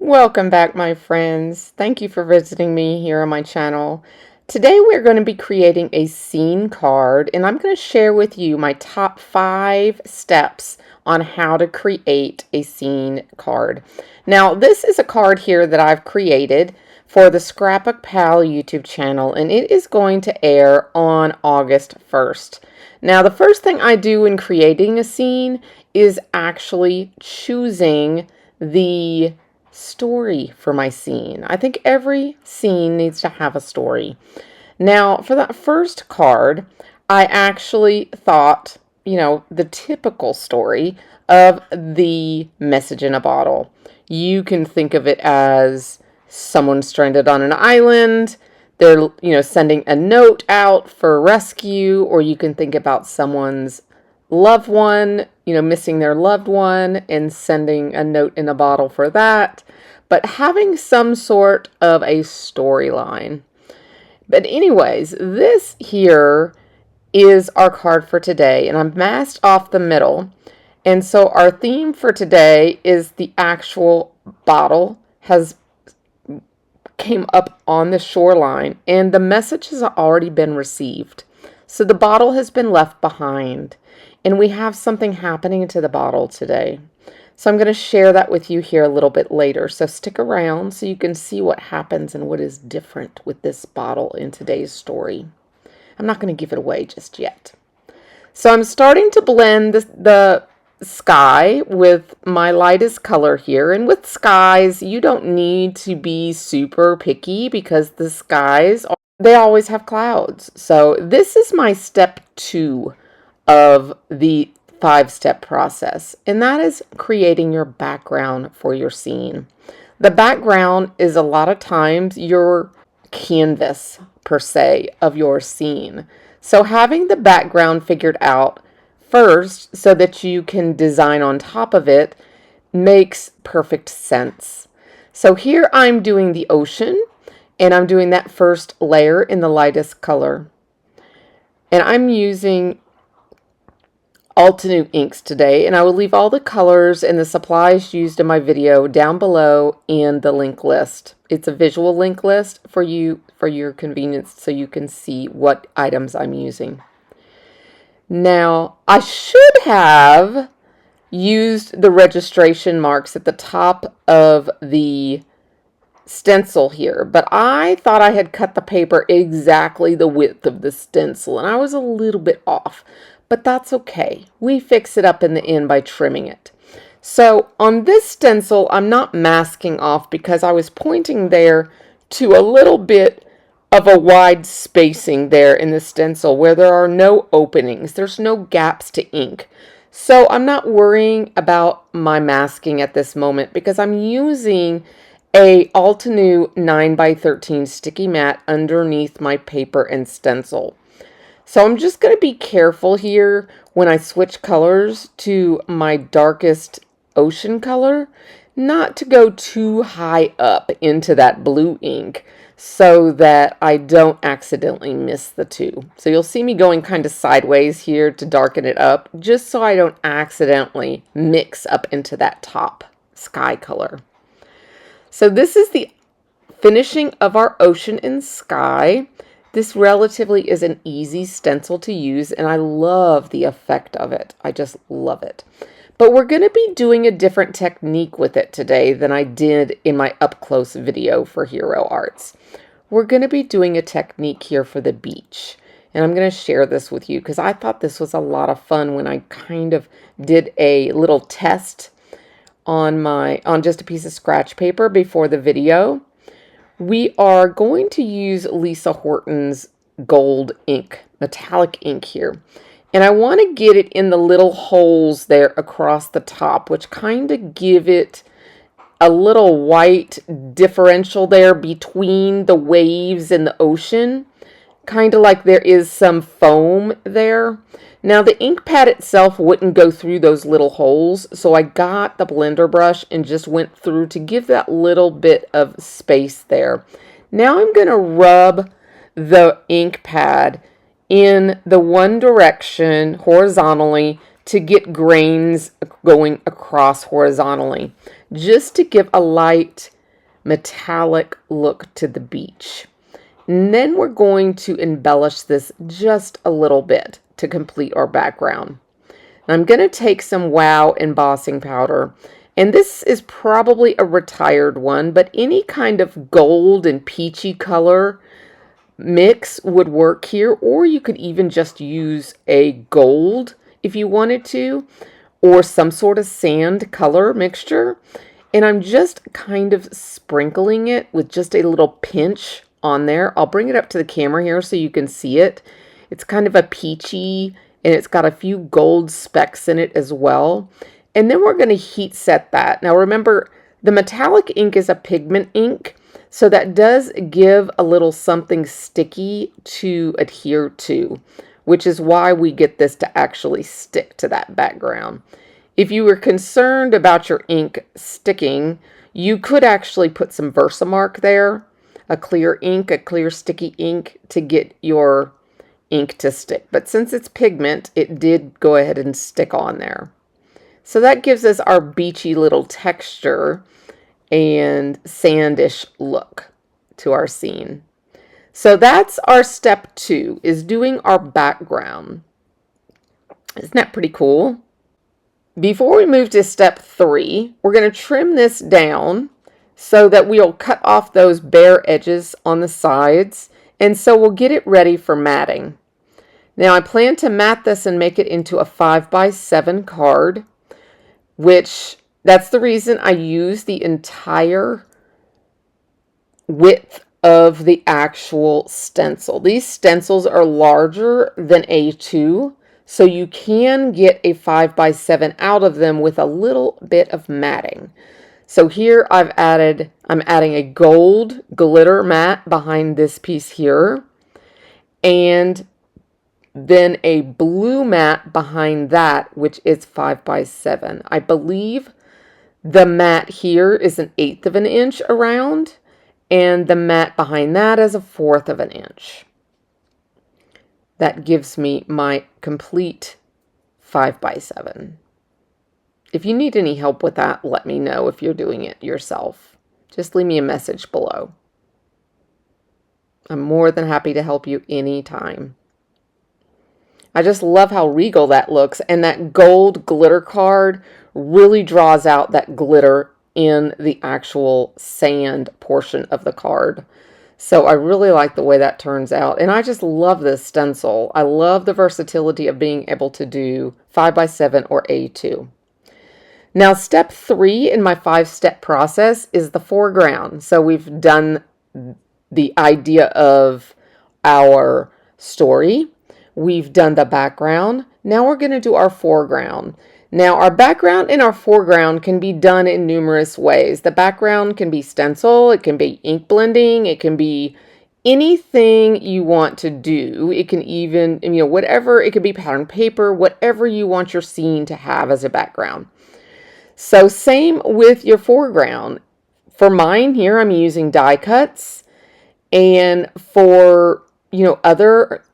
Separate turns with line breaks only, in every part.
Welcome back, my friends. Thank you for visiting me here on my channel. Today we're going to be creating a scene card, and I'm going to share with you my top 5 steps on how to create a scene card. Now, this is a card here that I've created for the Scrapbook Pal YouTube channel, and it is going to air on August 1st. Now, the first thing I do in creating a scene is actually choosing the story for my scene. I think every scene needs to have a story. Now, for that first card, I actually thought, the typical story of the message in a bottle. You can think of it as someone stranded on an island. They're, sending a note out for rescue, or you can think about someone's loved one, missing their loved one and sending a note in a bottle for that, but having some sort of a storyline. But anyways, this here is our card for today, and I'm masked off the middle. And so our theme for today is the actual bottle has came up on the shoreline, and the message has already been received. So the bottle has been left behind, and we have something happening to the bottle today. So I'm going to share that with you here a little bit later. So stick around so you can see what happens and what is different with this bottle in today's story. I'm not going to give it away just yet. So I'm starting to blend the sky with my lightest color here. And with skies, you don't need to be super picky because the skies, they always have clouds. So this is my step 2 of the 5-step process, and that is creating your background for your scene. The background is a lot of times your canvas, per se, of your scene. So having the background figured out first so that you can design on top of it makes perfect sense. So here I'm doing the ocean, and I'm doing that first layer in the lightest color. And I'm using Altenew inks today, and I will leave all the colors and the supplies used in my video down below in the link list. It's a visual link list for you for your convenience so you can see what items I'm using. Now, I should have used the registration marks at the top of the stencil here, but I thought I had cut the paper exactly the width of the stencil, and I was a little bit off. But that's okay. We fix it up in the end by trimming it. So on this stencil, I'm not masking off because I was pointing there to a little bit of a wide spacing there in the stencil where there are no openings. There's no gaps to ink. So I'm not worrying about my masking at this moment because I'm using a Altenew 9x13 sticky mat underneath my paper and stencil. So I'm just going to be careful here when I switch colors to my darkest ocean color, not to go too high up into that blue ink so that I don't accidentally miss the two. So you'll see me going kind of sideways here to darken it up, just so I don't accidentally mix up into that top sky color. So this is the finishing of our ocean and sky. This relatively is an easy stencil to use, and I love the effect of it. I just love it. But we're going to be doing a different technique with it today than I did in my up-close video for Hero Arts. We're going to be doing a technique here for the beach, and I'm going to share this with you because I thought this was a lot of fun when I kind of did a little test on just a piece of scratch paper before the video. We are going to use Lisa Horton's gold ink, metallic ink here. And I want to get it in the little holes there across the top, which kind of give it a little white differential there between the waves and the ocean. Kind of like there is some foam there. Now the ink pad itself wouldn't go through those little holes, so I got the blender brush and just went through to give that little bit of space there. Now I'm going to rub the ink pad in the one direction horizontally to get grains going across horizontally, just to give a light metallic look to the beach. And then we're going to embellish this just a little bit to complete our background. And I'm going to take some Wow embossing powder, and this is probably a retired one, but any kind of gold and peachy color mix would work here, or you could even just use a gold if you wanted to, or some sort of sand color mixture. And I'm just kind of sprinkling it with just a little pinch on there. I'll bring it up to the camera here so you can see it. It's kind of a peachy, and it's got a few gold specks in it as well. And then we're going to heat set that. Now remember, the metallic ink is a pigment ink, so that does give a little something sticky to adhere to, which is why we get this to actually stick to that background. If you were concerned about your ink sticking, you could actually put some Versamark there, a clear ink, a clear sticky ink to get your ink to stick. But since it's pigment, it did go ahead and stick on there. So that gives us our beachy little texture and sandish look to our scene. So that's our step 2, is doing our background. Isn't that pretty cool? Before we move to step 3, we're going to trim this down so that we'll cut off those bare edges on the sides, and so we'll get it ready for matting. Now I plan to mat this and make it into a 5x7 card, which that's the reason I use the entire width of the actual stencil. These stencils are larger than A2, so you can get a 5x7 out of them with a little bit of matting. So here I'm adding a gold glitter mat behind this piece here, and then a blue mat behind that, which is 5x7. I believe the mat here is 1/8 of an inch around, and the mat behind that is 1/4 of an inch. That gives me my complete 5x7. If you need any help with that, let me know if you're doing it yourself. Just leave me a message below. I'm more than happy to help you anytime. I just love how regal that looks, and that gold glitter card really draws out that glitter in the actual sand portion of the card. So I really like the way that turns out, and I just love this stencil. I love the versatility of being able to do 5x7 or A2. Now step 3 in my 5-step process is the foreground. So we've done the idea of our story. We've done the background. Now we're going to do our foreground. Now our background and our foreground can be done in numerous ways. The background can be stencil, it can be ink blending, it can be anything you want to do. It can even, whatever, it could be pattern paper, whatever you want your scene to have as a background. So same with your foreground. For mine here, I'm using die cuts, and for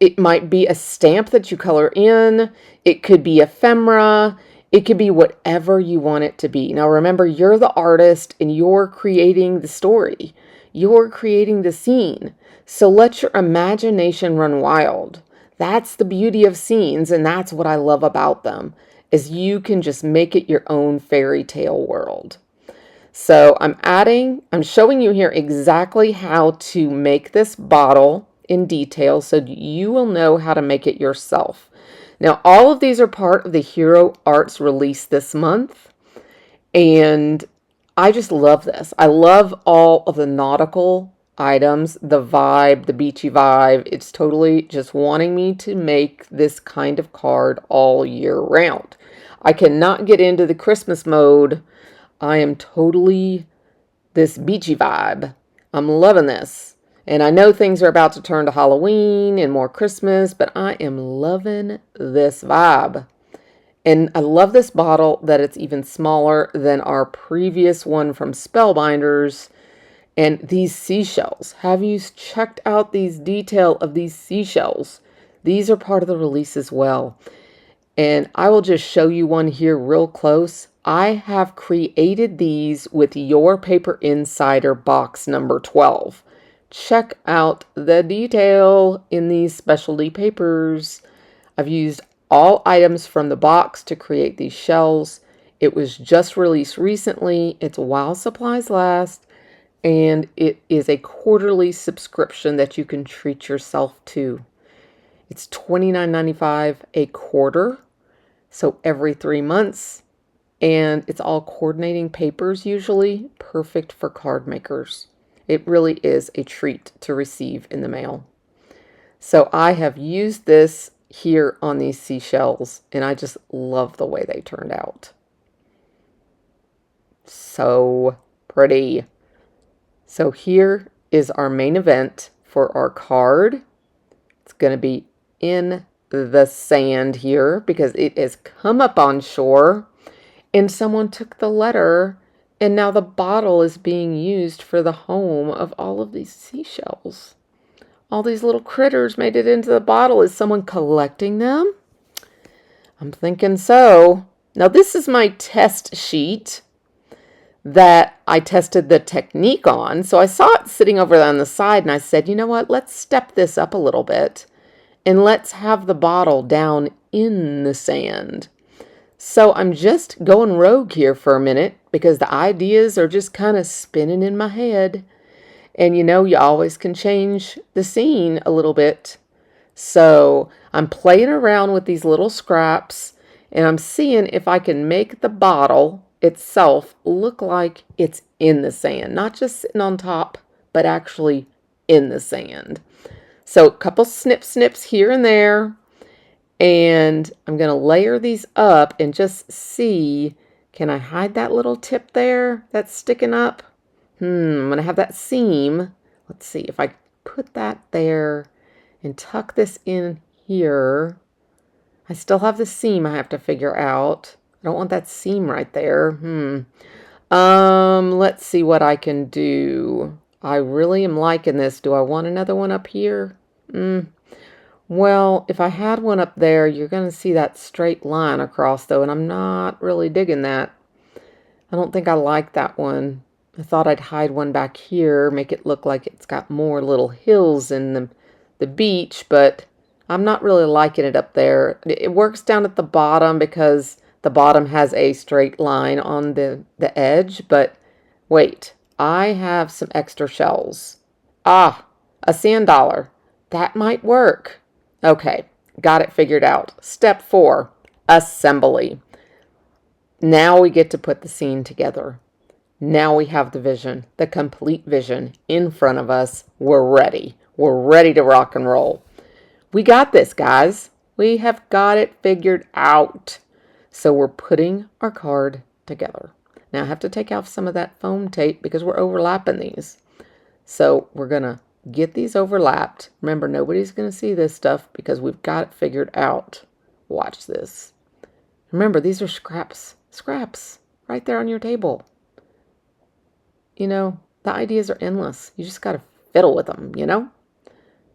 it might be a stamp that you color in. It could be ephemera. It could be whatever you want it to be. Now remember, you're the artist and you're creating the story. You're creating the scene. So let your imagination run wild. That's the beauty of scenes, and that's what I love about them, is you can just make it your own fairy tale world. So I'm showing you here exactly how to make this bottle in detail so you will know how to make it yourself. Now all of these are part of the Hero Arts release this month, and I just love this. I love all of the nautical items, the vibe, the beachy vibe. It's totally just wanting me to make this kind of card all year round. I cannot get into the Christmas mode. I am totally this beachy vibe. I'm loving this. And I know things are about to turn to Halloween and more Christmas, but I am loving this vibe. And I love this bottle that it's even smaller than our previous one from Spellbinders. And these seashells. Have you checked out these detail of these seashells? These are part of the release as well. And I will just show you one here real close. I have created these with Your Paper Insider box number 12. Check out the detail in these specialty papers. I've used all items from the box to create these shells. It was just released recently. It's while supplies last, and it is a quarterly subscription that you can treat yourself to. It's $29.95 a quarter, so every 3 months, and it's all coordinating papers usually, perfect for card makers. It really is a treat to receive in the mail. So I have used this here on these seashells, and I just love the way they turned out. So pretty. So here is our main event for our card. It's going to be in the sand here because it has come up on shore, and someone took the letter, and now the bottle is being used for the home of all of these seashells. All these little critters made it into the bottle. Is someone collecting them? I'm thinking so. Now this is my test sheet that I tested the technique on. So I saw it sitting over on the side, and I said, you know what, let's step this up a little bit and let's have the bottle down in the sand. So I'm just going rogue here for a minute because the ideas are just kind of spinning in my head. And you know, you always can change the scene a little bit. So I'm playing around with these little scraps, and I'm seeing if I can make the bottle itself look like it's in the sand, not just sitting on top, but actually in the sand. So a couple snips here and there, and I'm going to layer these up and just see, can I hide that little tip there that's sticking up? I'm going to have that seam. Let's see if I put that there and tuck this in here. I still have the seam I have to figure out. I don't want that seam right there. Let's see what I can do. I really am liking this. Do I want another one up here? Well, if I had one up there, you're going to see that straight line across, though, and I'm not really digging that. I don't think I like that one. I thought I'd hide one back here, make it look like it's got more little hills in the beach, but I'm not really liking it up there. It works down at the bottom because the bottom has a straight line on the edge, but wait, I have some extra shells. A sand dollar. That might work. Okay, got it figured out. Step 4, assembly. Now we get to put the scene together. Now we have the vision, the complete vision in front of us. We're ready. We're ready to rock and roll. We got this, guys. We have got it figured out. So we're putting our card together. Now I have to take off some of that foam tape because we're overlapping these. So we're going to get these overlapped. Remember, nobody's going to see this stuff because we've got it figured out. Watch this. Remember, these are scraps right there on your table. You know, the ideas are endless. You just got to fiddle with them, you know?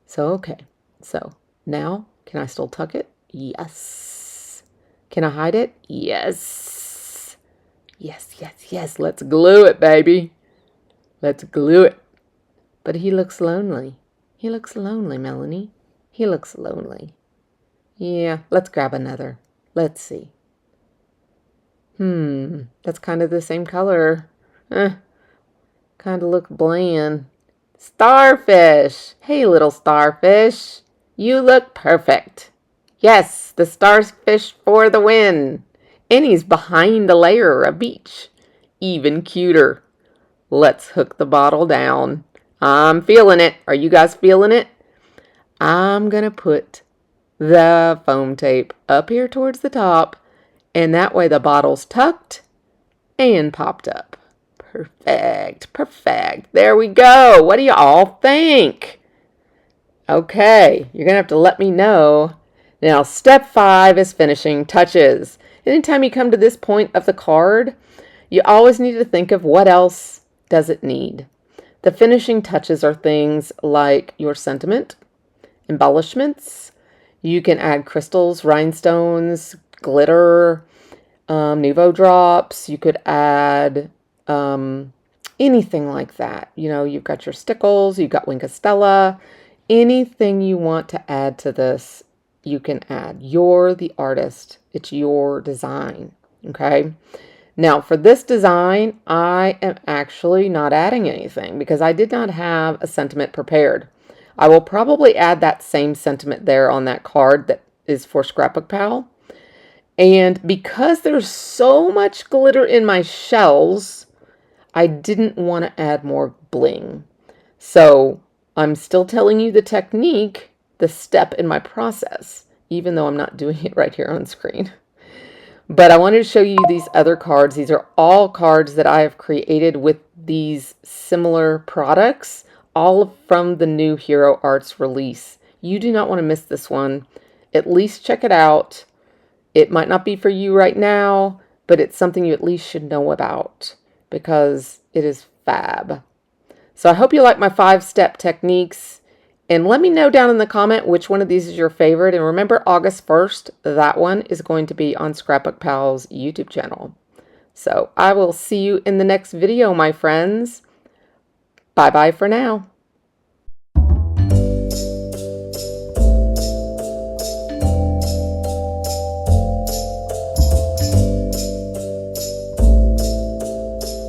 So, okay. So, now, can I still tuck it? Yes. Can I hide it? Yes. Yes. Let's glue it, baby. Let's glue it. But he looks lonely. He looks lonely, Melanie. He looks lonely. Yeah, let's grab another. Let's see. That's kind of the same color. Kind of look bland. Starfish! Hey, little starfish. You look perfect. Yes, the starfish for the win. And he's behind a layer of beach. Even cuter. Let's hook the bottle down. I'm feeling it. Are you guys feeling it? I'm going to put the foam tape up here towards the top, and that way the bottle's tucked and popped up. Perfect. There we go. What do you all think? Okay, you're going to have to let me know. Now, step 5 is finishing touches. Anytime you come to this point of the card, you always need to think of what else does it need. The finishing touches are things like your sentiment, embellishments. You can add crystals, rhinestones, glitter, Nuvo drops. You could add anything like that. You know, you've got your stickles, you've got Wink of Stella. Anything you want to add to this, you can add. You're the artist. It's your design. Okay. Now for this design, I am actually not adding anything because I did not have a sentiment prepared. I will probably add that same sentiment there on that card that is for Scrapbook Pal. And because there's so much glitter in my shells, I didn't want to add more bling. So I'm still telling you the technique, the step in my process, even though I'm not doing it right here on screen. But I wanted to show you these other cards. These are all cards that I have created with these similar products, all from the new Hero Arts release. You do not want to miss this one. At least check it out. It might not be for you right now, but it's something you at least should know about because it is fab. So I hope you like my 5-step techniques, and let me know down in the comment which one of these is your favorite. And remember, August 1st, that one is going to be on Scrapbook Pal's YouTube channel. So I will see you in the next video, my friends. Bye-bye for now.